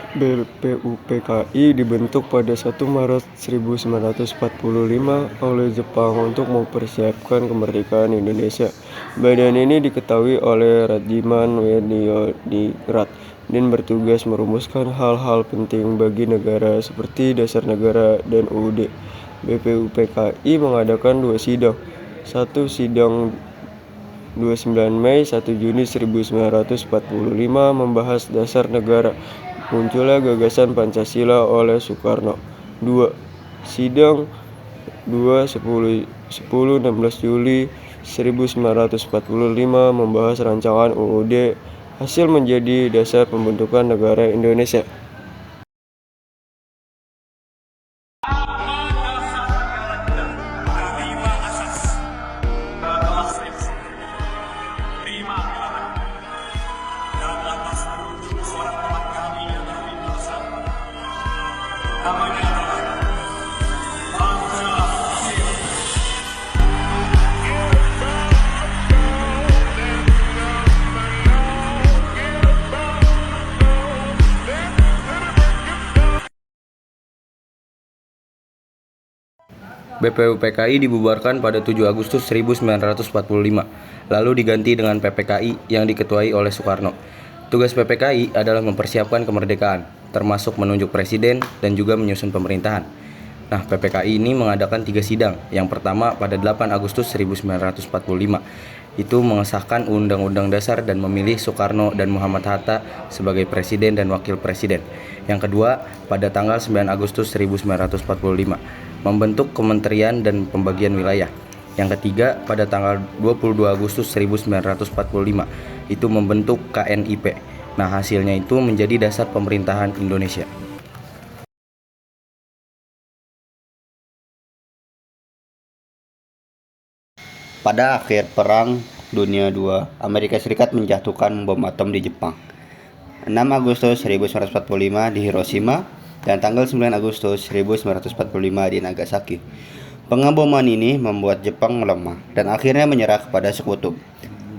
BPUPKI dibentuk pada 1 Maret 1945 oleh Jepang untuk mempersiapkan kemerdekaan Indonesia. Badan ini diketahui oleh Radiman Wediningrat dan bertugas merumuskan hal-hal penting bagi negara seperti dasar negara dan UUD. BPUPKI mengadakan 2 sidang. 1 sidang 29 Mei 1 Juni 1945 membahas dasar negara. Munculnya gagasan Pancasila oleh Soekarno. 2. Sidang 16 Juli 1945 membahas rancangan UUD. Hasil menjadi dasar pembentukan negara Indonesia. BPUPKI dibubarkan pada 7 Agustus 1945, lalu diganti dengan PPKI yang diketuai oleh Soekarno. Tugas PPKI adalah mempersiapkan kemerdekaan, termasuk menunjuk presiden dan juga menyusun pemerintahan. Nah, PPKI ini mengadakan 3 sidang. Yang pertama pada 8 Agustus 1945, itu mengesahkan Undang-Undang Dasar dan memilih Soekarno dan Muhammad Hatta sebagai presiden dan wakil presiden. Yang kedua, pada tanggal 9 Agustus 1945, membentuk kementerian dan pembagian wilayah. Yang ketiga, pada tanggal 22 Agustus 1945, itu membentuk KNIP. Nah, hasilnya itu menjadi dasar pemerintahan Indonesia. Pada akhir Perang Dunia II, Amerika Serikat menjatuhkan bom atom di Jepang. 6 Agustus 1945 di Hiroshima dan tanggal 9 Agustus 1945 di Nagasaki. Pengeboman ini membuat Jepang melemah dan akhirnya menyerah kepada sekutu.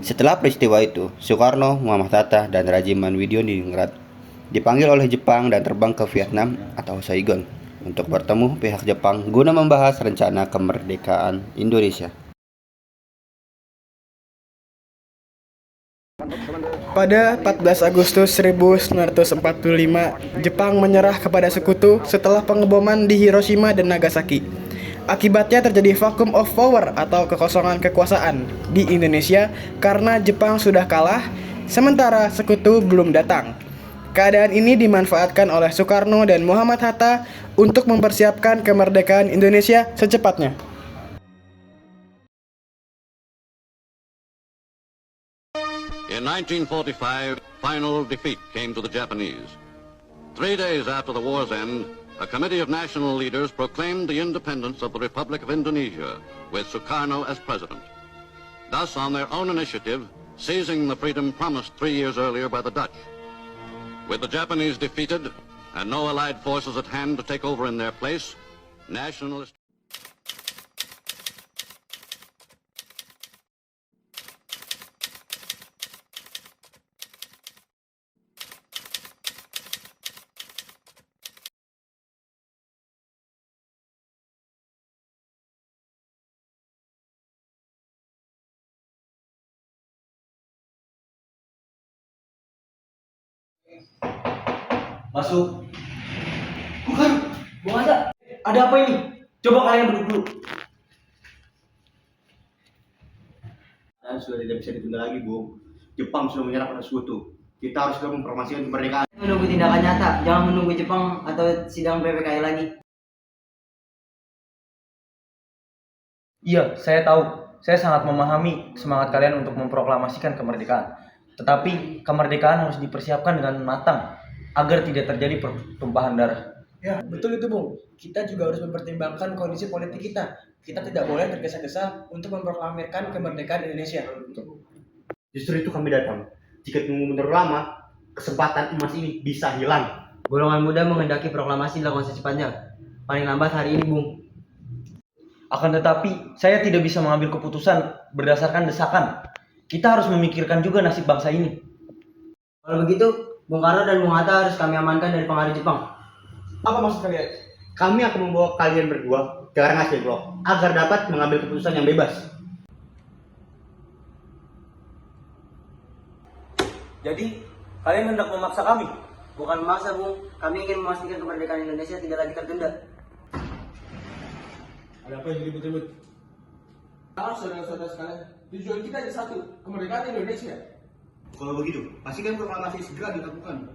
Setelah peristiwa itu, Soekarno, Muhammad Hatta, dan Rajiman Widyaningrat dipanggil oleh Jepang dan terbang ke Vietnam atau Saigon untuk bertemu pihak Jepang guna membahas rencana kemerdekaan Indonesia. Pada 14 Agustus 1945, Jepang menyerah kepada sekutu setelah pengeboman di Hiroshima dan Nagasaki. Akibatnya terjadi vacuum of power atau kekosongan kekuasaan di Indonesia karena Jepang sudah kalah, sementara sekutu belum datang. Keadaan ini dimanfaatkan oleh Soekarno dan Muhammad Hatta untuk mempersiapkan kemerdekaan Indonesia secepatnya. In 1945, final defeat came to the Japanese. 3 days after the war's end, a committee of national leaders proclaimed the independence of the Republic of Indonesia, with Sukarno as president. Thus, on their own initiative, seizing the freedom promised 3 years earlier by the Dutch. With the Japanese defeated and no Allied forces at hand to take over in their place, nationalist... Masuk. Bukan, bukan ada. Ada apa ini? Coba kalian duduk dulu. Dan sudah tidak bisa ditunda lagi, Bu. Jepang sudah menyerah pada sekutu. Kita harus segera memproklamasikan kemerdekaan. Menunggu tindakan nyata, jangan menunggu Jepang atau sidang PPKI lagi. Iya, saya tahu. Saya sangat memahami semangat kalian untuk memproklamasikan kemerdekaan. Tetapi kemerdekaan harus dipersiapkan dengan matang agar tidak terjadi pertumpahan darah. Ya, betul itu, Bung. Kita juga harus mempertimbangkan kondisi politik kita. Kita tidak boleh tergesa-gesa untuk memproklamirkan kemerdekaan Indonesia. Justru itu kami datang. Jika tunggu mundur lama, kesempatan emas ini bisa hilang. Golongan muda menghendaki proklamasi dilakukan secepatnya. Paling lambat hari ini, Bung. Akan tetapi, saya tidak bisa mengambil keputusan berdasarkan desakan. Kita harus memikirkan juga nasib bangsa ini. Kalau begitu, Bung Karno dan Bung Hatta harus kami amankan dari pengaruh Jepang. Apa maksud kalian? Kami akan membawa kalian berdua ke Rengas Dengklok agar dapat mengambil keputusan yang bebas. Jadi, kalian hendak memaksa kami? Bukan memaksa, Bung. Kami ingin memastikan kemerdekaan Indonesia tidak lagi tertunda. Ada apa yang ribut-ribut? Kalau saudara-saudara sekalian, tujuan kita ada satu, kemerdekaan Indonesia. Kalau begitu, pastikan proklamasi segera dilakukan.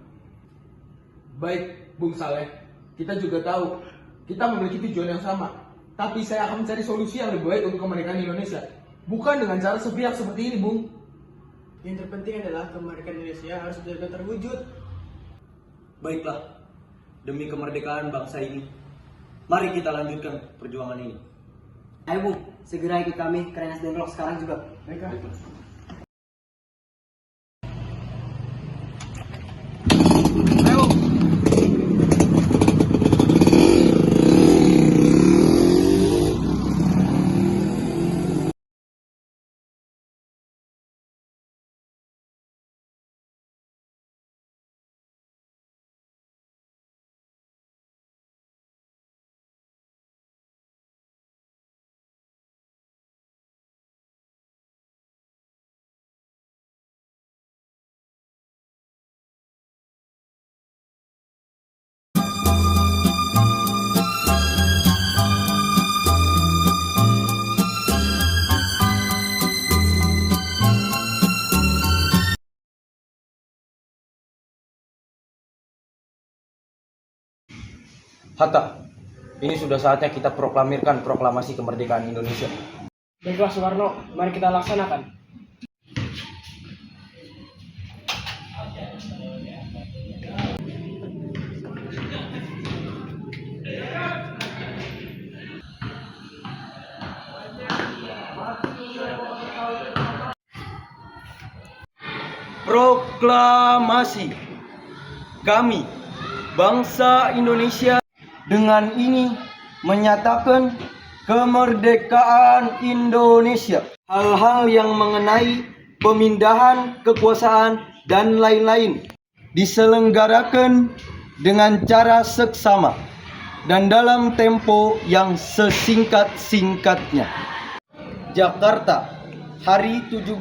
Baik, Bung Saleh, kita juga tahu kita memiliki tujuan yang sama. Tapi saya akan mencari solusi yang lebih baik untuk kemerdekaan Indonesia. Bukan dengan cara sepihak seperti ini, Bung. Yang terpenting adalah kemerdekaan Indonesia harus benar-benar terwujud. Baiklah, demi kemerdekaan bangsa ini, mari kita lanjutkan perjuangan ini. Ayo, Bung. Segera ikut kami ke Rengas Dengklok sekarang juga. Baiklah. Hatta, ini sudah saatnya kita proklamirkan proklamasi kemerdekaan Indonesia. Baiklah Soekarno, mari kita laksanakan. Proklamasi. Kami, bangsa Indonesia, dengan ini menyatakan kemerdekaan Indonesia. Hal-hal yang mengenai pemindahan kekuasaan dan lain-lain diselenggarakan dengan cara seksama dan dalam tempo yang sesingkat-singkatnya. Jakarta, hari 17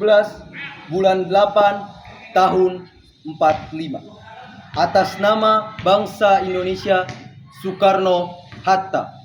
bulan 8 tahun 45. Atas nama bangsa Indonesia, Soekarno Hatta.